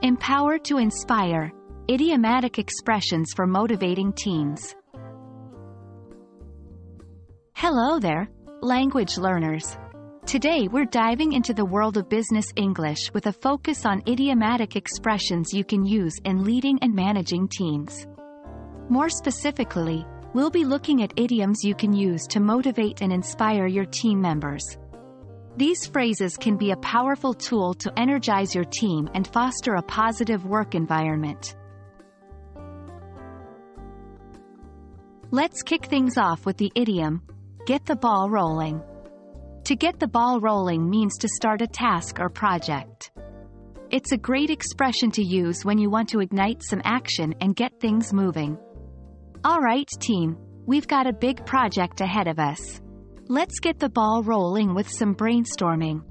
Empower to inspire. Idiomatic expressions for motivating teams. Hello there, language learners. Today we're diving into the world of business English with a focus on idiomatic expressions you can use in leading and managing teams. More specifically, we'll be looking at idioms you can use to motivate and inspire your team members. These phrases can be a powerful tool to energize your team and foster a positive work environment. Let's kick things off with the idiom, get the ball rolling. To get the ball rolling means to start a task or project. It's a great expression to use when you want to ignite some action and get things moving. All right, team, we've got a big project ahead of us. Let's get the ball rolling with some brainstorming.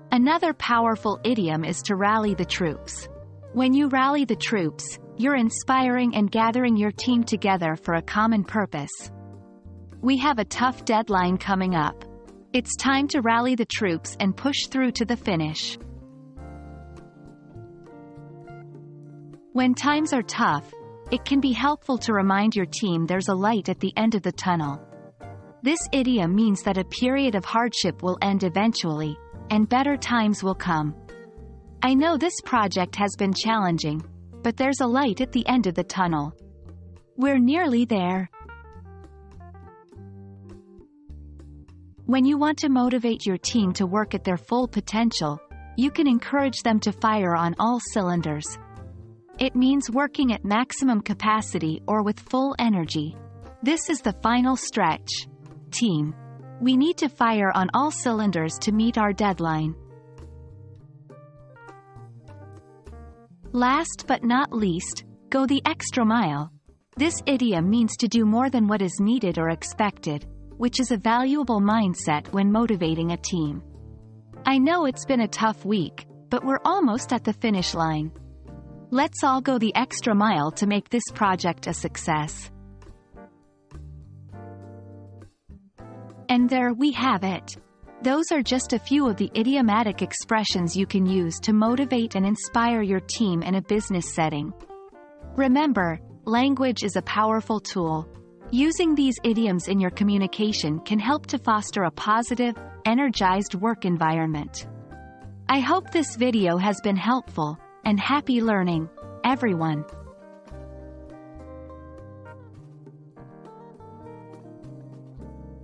Another powerful idiom is to rally the troops. When you rally the troops, you're inspiring and gathering your team together for a common purpose. We have a tough deadline coming up. It's time to rally the troops and push through to the finish. When times are tough, it can be helpful to remind your team there's a light at the end of the tunnel. This idiom means that a period of hardship will end eventually, and better times will come. I know this project has been challenging, but there's a light at the end of the tunnel. We're nearly there. When you want to motivate your team to work at their full potential, you can encourage them to fire on all cylinders. It means working at maximum capacity or with full energy. This is the final stretch. Team, we need to fire on all cylinders to meet our deadline. Last but not least, go the extra mile. This idiom means to do more than what is needed or expected, which is a valuable mindset when motivating a team. I know it's been a tough week, but we're almost at the finish line. Let's all go the extra mile to make this project a success. And there we have it. Those are just a few of the idiomatic expressions you can use to motivate and inspire your team in a business setting. Remember, language is a powerful tool. Using these idioms in your communication can help to foster a positive, energized work environment. I hope this video has been helpful, and happy learning, everyone.